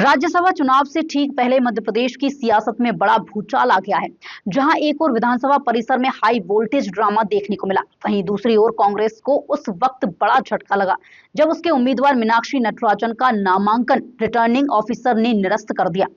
राज्यसभा चुनाव से ठीक पहले मध्य प्रदेश की सियासत में बड़ा भूचाल आ गया है, जहां एक ओर विधानसभा परिसर में हाई वोल्टेज ड्रामा देखने को मिला, वहीं दूसरी ओर कांग्रेस को उस वक्त बड़ा झटका लगा जब उसके उम्मीदवार मीनाक्षी नटराजन का नामांकन रिटर्निंग ऑफिसर ने निरस्त कर दिया।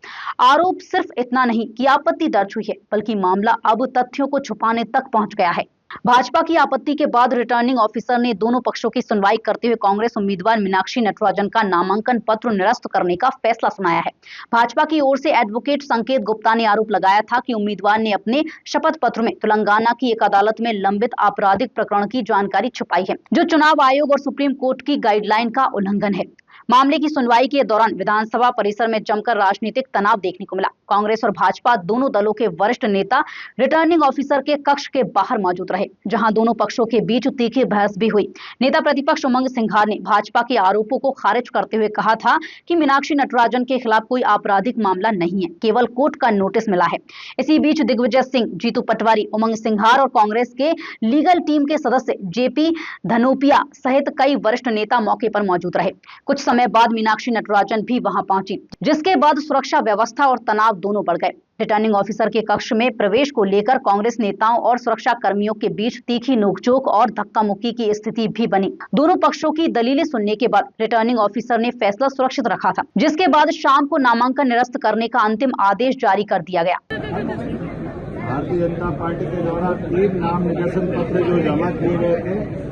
आरोप सिर्फ इतना नहीं कि आपत्ति दर्ज हुई है, बल्कि मामला अब तथ्यों को छुपाने तक पहुंच गया है। भाजपा की आपत्ति के बाद रिटर्निंग ऑफिसर ने दोनों पक्षों की सुनवाई करते हुए कांग्रेस उम्मीदवार मीनाक्षी नटराजन का नामांकन पत्र निरस्त करने का फैसला सुनाया है। भाजपा की ओर से एडवोकेट संकेत गुप्ता ने आरोप लगाया था कि उम्मीदवार ने अपने शपथ पत्र में तेलंगाना की एक अदालत में लंबित आपराधिक प्रकरण की जानकारी छुपाई है, जो चुनाव आयोग और सुप्रीम कोर्ट की गाइडलाइन का उल्लंघन है। मामले की सुनवाई के दौरान विधानसभा परिसर में जमकर राजनीतिक तनाव देखने को मिला। कांग्रेस और भाजपा दोनों दलों के वरिष्ठ नेता रिटर्निंग ऑफिसर के कक्ष के बाहर मौजूद रहे, जहां दोनों पक्षों के बीच तीखी बहस भी हुई। नेता प्रतिपक्ष उमंग सिंघार ने भाजपा के आरोपों को खारिज करते हुए कहा था कि मीनाक्षी नटराजन के खिलाफ कोई आपराधिक मामला नहीं है, केवल कोर्ट का नोटिस मिला है। इसी बीच दिग्विजय सिंह, जीतू पटवारी, उमंग सिंघार और कांग्रेस के लीगल टीम के सदस्य जेपी धनोपिया सहित कई वरिष्ठ नेता मौके पर मौजूद रहे। कुछ समय बाद मीनाक्षी नटराजन भी वहां पहुंची, जिसके बाद सुरक्षा व्यवस्था और तनाव दोनों बढ़ गए। रिटर्निंग ऑफिसर के कक्ष में प्रवेश को लेकर कांग्रेस नेताओं और सुरक्षा कर्मियों के बीच तीखी नोकझोंक और धक्का मुक्की की स्थिति भी बनी। दोनों पक्षों की दलीलें सुनने के बाद रिटर्निंग ऑफिसर ने फैसला सुरक्षित रखा था, जिसके बाद शाम को नामांकन निरस्त करने का अंतिम आदेश जारी कर दिया गया। भारतीय जनता पार्टी के द्वारा 3 नाम निर्देशन पत्र जो जमा किए गए थे,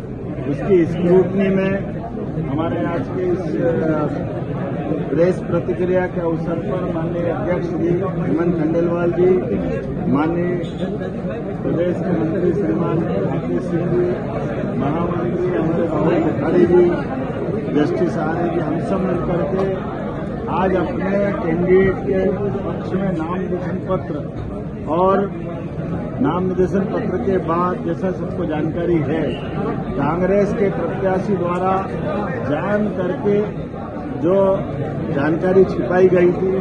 उसकी स्क्रूटनी में हमारे आज के इस प्रेस प्रतिक्रिया के अवसर पर माननीय अध्यक्ष जी हेमंत खंडेलवाल जी, माननीय प्रदेश के मंत्री श्रीमान आरके सिंह जी, महामंत्री हमारे राहुल कोठारी जी, जस्टिस आर्य जी, हम सब मिलकर के आज अपने कैंडिडेट के पक्ष में नाम निर्देशन पत्र और नाम निर्देशन पत्र के बाद जैसा सबको जानकारी है, कांग्रेस के प्रत्याशी द्वारा जान करके जो जानकारी छिपाई गई थी,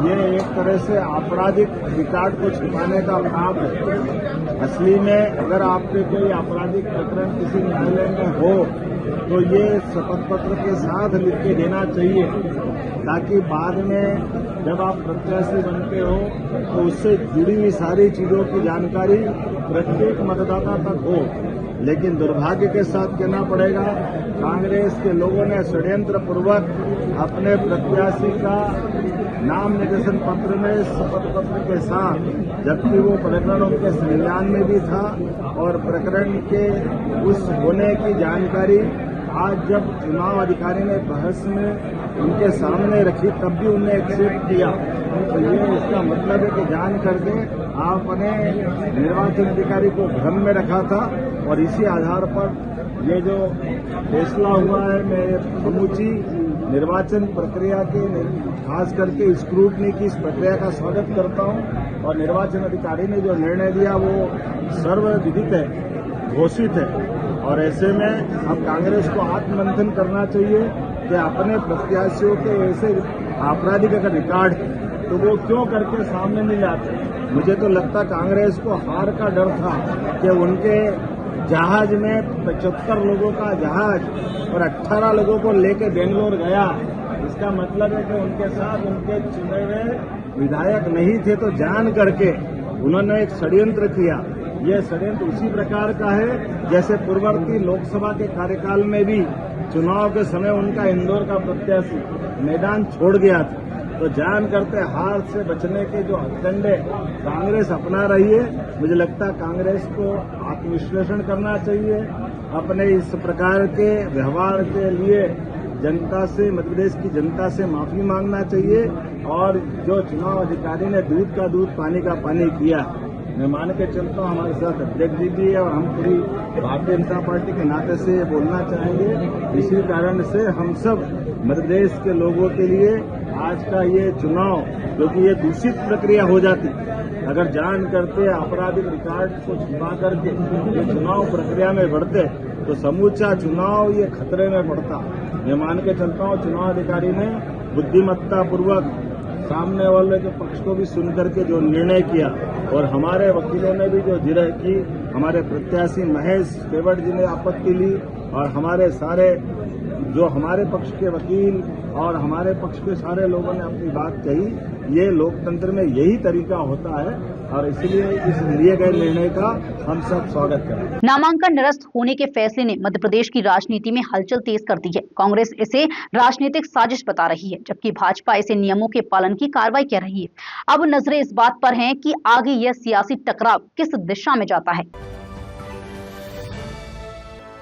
ये एक तरह से आपराधिक रिकॉर्ड को छिपाने का पाप है। असली में अगर आपके कोई आपराधिक प्रकरण किसी न्यायालय में हो तो ये शपथ पत्र के साथ लिख के देना चाहिए, ताकि बाद में जब आप प्रत्याशी बनते हो तो उससे जुड़ी हुई सारी चीजों की जानकारी प्रत्येक मतदाता तक हो। लेकिन दुर्भाग्य के साथ कहना पड़ेगा, कांग्रेस के लोगों ने षड्यंत्र पूर्वक अपने प्रत्याशी का नाम निर्देशन पत्र में शपथ पत्र के साथ, जबकि वो प्रकरण उनके संज्ञान में भी था और प्रकरण के उस होने की जानकारी आज जब चुनाव अधिकारी ने बहस में उनके सामने रखी तब भी उन्हें एक्सेप्ट किया। तो ये इसका मतलब है कि जान करके आपने निर्वाचन अधिकारी को भ्रम में रखा था और इसी आधार पर ये जो फैसला हुआ है, मैं समूची निर्वाचन प्रक्रिया के खास करके स्क्रूटनी की इस प्रक्रिया का स्वागत करता हूं और निर्वाचन अधिकारी ने जो निर्णय दिया वो सर्वविदित है, घोषित है। और ऐसे में अब कांग्रेस को आत्ममंथन करना चाहिए कि अपने प्रत्याशियों के ऐसे आपराधिक अगर रिकॉर्ड तो वो क्यों करके सामने नहीं लाते। मुझे तो लगता कांग्रेस को हार का डर था कि उनके जहाज में 75 लोगों का जहाज और 18 लोगों को लेकर बेंगलोर गया। इसका मतलब है कि उनके साथ उनके चुने हुए विधायक नहीं थे, तो जान करके उन्होंने एक षड्यंत्र किया। यह षड्यंत्र उसी प्रकार का है जैसे पूर्ववर्ती लोकसभा के कार्यकाल में भी चुनाव के समय उनका इंदौर का प्रत्याशी मैदान छोड़ गया था। तो जान करते हार से बचने के जो हथकंडे कांग्रेस अपना रही है, मुझे लगता है कांग्रेस को आत्मविश्लेषण करना चाहिए। अपने इस प्रकार के व्यवहार के लिए जनता से, मध्य प्रदेश की जनता से माफी मांगना चाहिए और जो चुनाव अधिकारी ने दूध का दूध पानी का पानी किया, मैं मान के चलता हूँ हमारे साथ अध्यक्ष जी भी है और हम पूरी भारतीय जनता पार्टी के नाते से बोलना चाहेंगे। इसी कारण से हम सब मध्य प्रदेश के लोगों के लिए आज का ये चुनाव, क्योंकि ये दूषित प्रक्रिया हो जाती अगर जान करते आपराधिक रिकॉर्ड को छिपा करके ये चुनाव प्रक्रिया में बढ़ते तो समूचा चुनाव ये खतरे में पड़ता। मैं मान के चलता हूँ चुनाव अधिकारी ने बुद्धिमत्ता पूर्वक सामने वाले के पक्ष को भी सुनकर के जो निर्णय किया और हमारे वकीलों ने भी जो जिरह की, हमारे प्रत्याशी महेश केवट जी ने आपत्ति ली और हमारे सारे जो हमारे पक्ष के वकील और हमारे पक्ष के सारे लोगों ने अपनी बात कही, ये लोकतंत्र में यही तरीका होता है और इसलिए इस लिए गए निर्णय का हम सब स्वागत करें। नामांकन निरस्त होने के फैसले ने मध्य प्रदेश की राजनीति में हलचल तेज कर दी है। कांग्रेस इसे राजनीतिक साजिश बता रही है, जबकि भाजपा इसे नियमों के पालन की कार्रवाई कह रही है। अब नजरें इस बात पर हैं कि आगे यह सियासी टकराव किस दिशा में जाता है।